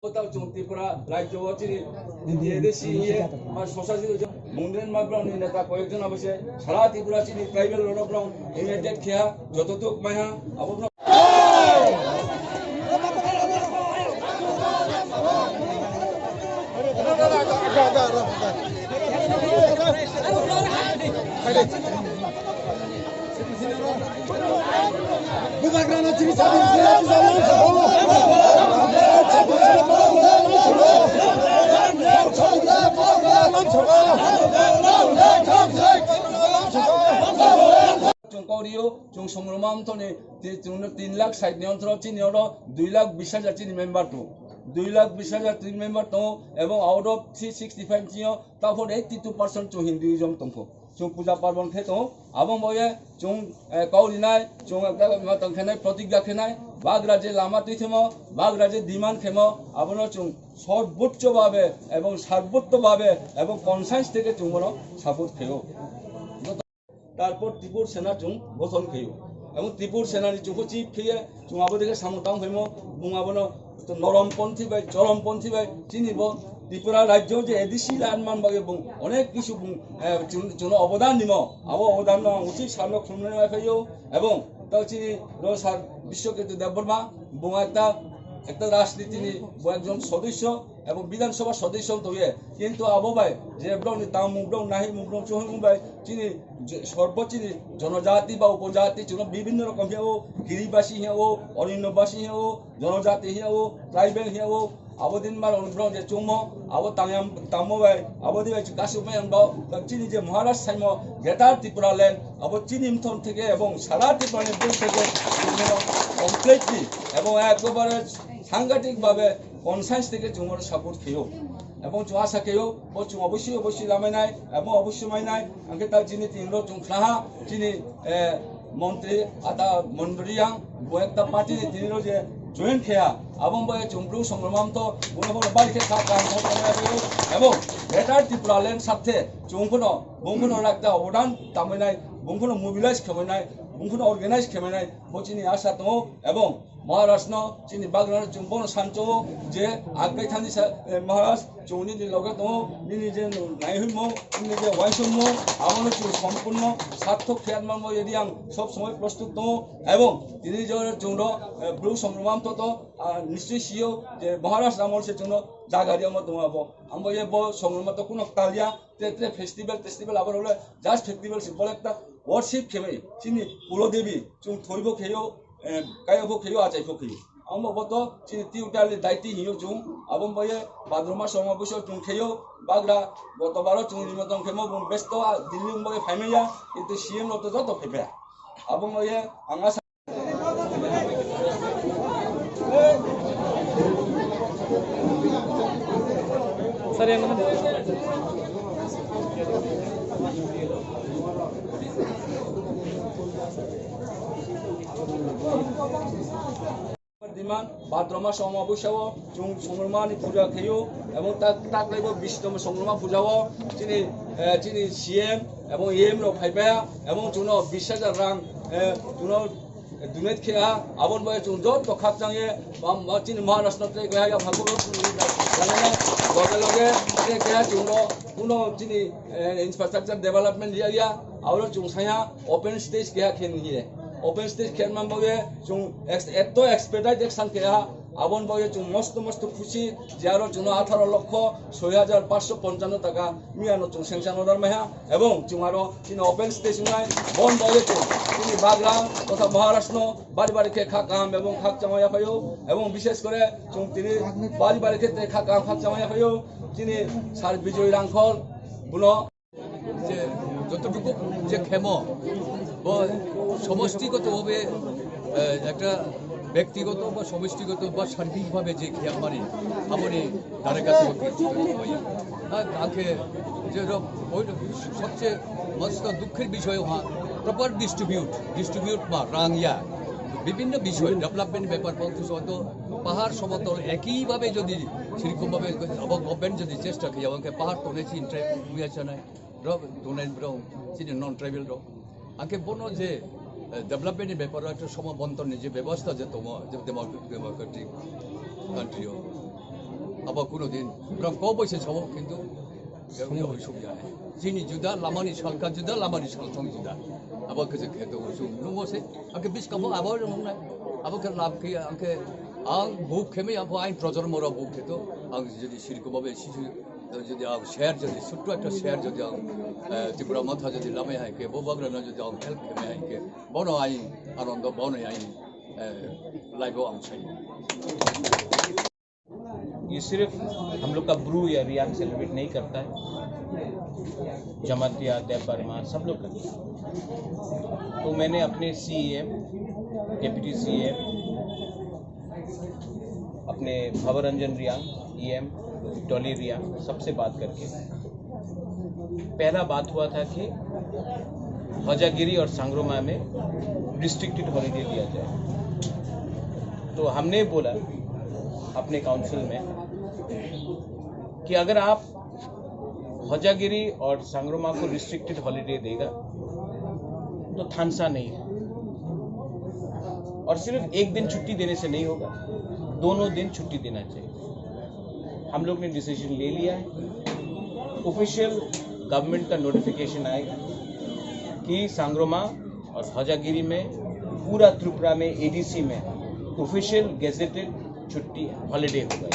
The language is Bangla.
ত্রিপুরা রাজ্য এদেশি সোসাইটি মন্দির মাবরাউনি নেতা কয়েকজন অবশ্যই সারা ত্রিপুরা চিনি ট্রাইবেল লড়ব্রাউন ইউনাইটেড খেয়া যতটুক মায়া আবু chung songromam thone 3,60,000 অঞ্চল চিনি ওর 2,20,000 চিনি মেম্বার তো 2,20,000 চিনি মেম্বার তো এবং আউট অফ 365 চিনি তারপর 82% chung হিন্দুইজম তংফো chung পূজা পার্বণ খে তো আবং বয়ে chung কাউরিনাই chung একটা তংখেনাই প্রতিজ্ঞা খেনাই বাগরাজে লামা তুইথেমো বাগরাজে দিমান খেমো আবনো chung সর্বোচ্চভাবে এবং সার্বত্রভাবে এবং কনসায়েন্স থেকে chung বড় সাপোর্ট খেও তারপর ত্রিপুর সেনা চুং গঠন খেয়ে এবং ত্রিপুর সেনানি চুঁকো চিপ খেয়ে চুঙাবো দেখে সামতাং হইমো বুঙাবনো নরমপন্থী বাই চরমপন্থী বাই চিনিব ত্রিপুরা রাজ্য যে এদিশি ল্যান্ডমান বাগে অনেক কিছু চুনো অবদান নিম আবো অবদান উচিত সামনে খুলনে খাইও এবং তাও চিনি সার বিশ্বকেতু দেববর্মা বুঙা একটা রাজনীতি একজন সদস্য এবং বিধানসভা সদস্য তৈরি কিন্তু আবহাওয়ায় যে তাম মুগ্রং নাহি মুগ্রং চোহ মুম্বাই চিনি সর্বচিনি জনজাতি বা উপজাতি চুনো বিভিন্ন রকম হিয়াও গিরিবাসী হিয়াও অরণ্যবাসী হিয়াও জনজাতি হিয়াও ট্রাইবেল হিয়াও আবদিন মার অনুগ্রহ যে চুম আবো তামবাই আবদি বাই কাশুমাই আনবাও চিনি যে মহারাষ্ট্র সাইম গ্রেটার ত্রিপুরা ল্যান্ড আবো চিনি ইমথন থেকে এবং সারা ত্রিপুরা থেকে কমপ্লিটলি এবং একবারে সাংঘাতিকভাবে কনসায়েন্স থেকে চুমর সাপোর্ট খেয়েও এবং চুয়া সাকেও ও চুম অবশ্যই লামাইনাই এবং অবশ্যই মাইনাই আগে তার যিনি তিনরো চুংখাহা যিনি মন্ত্রী আতা মন্ডরিয়াং একটা পার্টি তিনরো যে জয়েন্ট খেয়া এবং বয়ে চুমপ্লু সংগ্রাম তো কোনো কোনো বাড়িতে এবং গ্রেটার ত্রিপুরা ল্যান্ড সাথে চুমখনো বংখনো একটা অবদান তামাইনাই বংখনো মোবিলাইজ খেমাইনাই বংখনো অর্গানাইজ খেমাইনাই বচিনি আশা তো এবং মহারাষ্ট্র চিনি বাগনার চুম্বন সাঞ্চো যে আগে থানি মহারাষ্ট্র চৌনি লগে তো নিনি যে নাইহইম নিনি যে ওয়াইসম আমার সম্পূর্ণ সার্থক খেয়াল এরিয়াং সব সময় প্রস্তুত তো এবং তিনি যে চৌর ব্লু সংগ্রাম তো নিশ্চয়ই সিও যে মহারাষ্ট্র আমার সে চৌর জাগারি আমার তোমাবো আমরা এ সংগ্রাম তো কোনো তালিয়া তে ফেস্টিভ্যাল আবার হলে জাস্ট ফেস্টিভ্যাল বলে একটা ওয়ার্শিপ খেমে চিনি কুলদেবী চুং থইব খেয়েও কায়া খেয়েও আচাই খেয়ে আমার বত চিনি তিউটালি দায়িত্ব হিও চুং আবং বয়ে ভাদ্রমা সমাবেশ চুং খেয়েও বাগরা গতবারও চুং নিমন্ত্রণ খেমো ব্যস্ত দিল্লি বয়ে ফাইমেয়া কিন্তু সিএম লত যত ফেফে আবং বয়ে আঙা ভাদ্রমা সমাবেশও চুং সংগ্রামানি পূজা খেয়েও এবং তাক লাইব 20তম সংগ্রামা পূজাও চিনি সিএম এবং এম র ফাইপায়া এবং চুনো 20,000 রাং চুনো দুনেট খেয়া আবন বয়ে চুং যত খাপ চাঙে চিনি মহারাষ্ট্র গয়া ভাগল লগে লগে খেয়া চুনো কোনো চিনি ইনফ্রাস্ট্রাকচার ডেভেলপমেন্ট লিয়া আরো চুং সায়া ওপেন স্টেজ খেয়া খেয়ে নিয়ে ওপেন স্টেজ খেলমান বয়ে চুং এত এক্সপেক্টাইড একসান খেয়া আবন বয়ে চুং মস্ত খুশি যে আরো চুন 18,06,555 টাকা মিয়ানো চুং সেংশন অর্ডার মেহা এবং চুং আরো চিনি ওপেন স্টেজ নাই বন বয়ে চুং চিনি বাগরা তথা মহারাষ্ট্র বাড়ি খেয়ে খা কাম এবং খাক চামাইয়া পাইও এবং বিশেষ করে চুং তিনি বাড়ি ক্ষেত্রে খা কাম খাক চামাইয়া পাইও চিনি সার বিজয় রাংখল বুনো যে যতটুকু যে ক্ষেম সমষ্টিগতভাবে একটা ব্যক্তিগত বা সমষ্টিগত বা সার্বিকভাবে যে খেয়াল মানে আপনি তাদের কাছে তাকে যে সবচেয়ে মস্ত দুঃখের বিষয় প্রপার ডিস্ট্রিবিউট বা রাংয়া বিভিন্ন বিষয় ডেভেলপমেন্ট ব্যাপার বলতে হয়তো পাহাড় সমতল একইভাবে যদি সেরকমভাবে গভর্নমেন্ট যদি চেষ্টা করি আমাকে পাহাড় তোলেছি নাই চিনি নন ট্রাইবেল আগে বনো যে ডেভেলপমেন্টের ব্যাপারে একটা সমবন্টনের যে ব্যবস্থা যে ডেমোক্রেটিক কান্ট্রিও 아마 그노딘 그럼 거버시 저거 근데 어이소야 진이 주다 라마니 살까 주다 라마니 살통 주다 아마 그저 걔도 좀 누워서 아그 비스카보 아버를 먹나 아버 그 랍게 안게 아 목케면 아버 아이 프로저를 뭐라 목케도 아 저기 시리코 법에 시주 যদি শেয়ার যদি ছোট্ট একটা শেয়ার যদি ত্রিপুরা মাথা যদি লামে হাইকে বোবাগ্রা যদি হেল্প খেমে হাইকে বন আইন আনন্দ বন আইন লাইভ আমসাই ये सिर्फ हम लोग का ब्रू या रियान सेलिब्रेट नहीं करता है, जमातिया देव बर्मा सब लोग करते हैं। तो मैंने अपने CEM, डेप्यूटी CEM, अपने भवरंजन रियांग EM, डॉली रियांग सबसे बात करके पहला बात हुआ था कि हजागिरी और सांग्रोमा में रिस्ट्रिक्टेड हॉलिडे दिया जाए। तो हमने बोला अपने काउंसिल में कि अगर आप हजागिरी और सांग्रोमा को रिस्ट्रिक्टेड हॉलिडे देगा तो थानसा नहीं है, और सिर्फ एक दिन छुट्टी देने से नहीं होगा, दोनों दिन छुट्टी देना चाहिए। हम लोग ने डिसीजन ले लिया है, ऑफिशियल गवर्नमेंट का नोटिफिकेशन आएगा कि सांग्रोमा और हजागिरी में पूरा त्रिपुरा में ADC में ऑफिशियल गेजेटेड छुट्टी हॉलिडे होगा।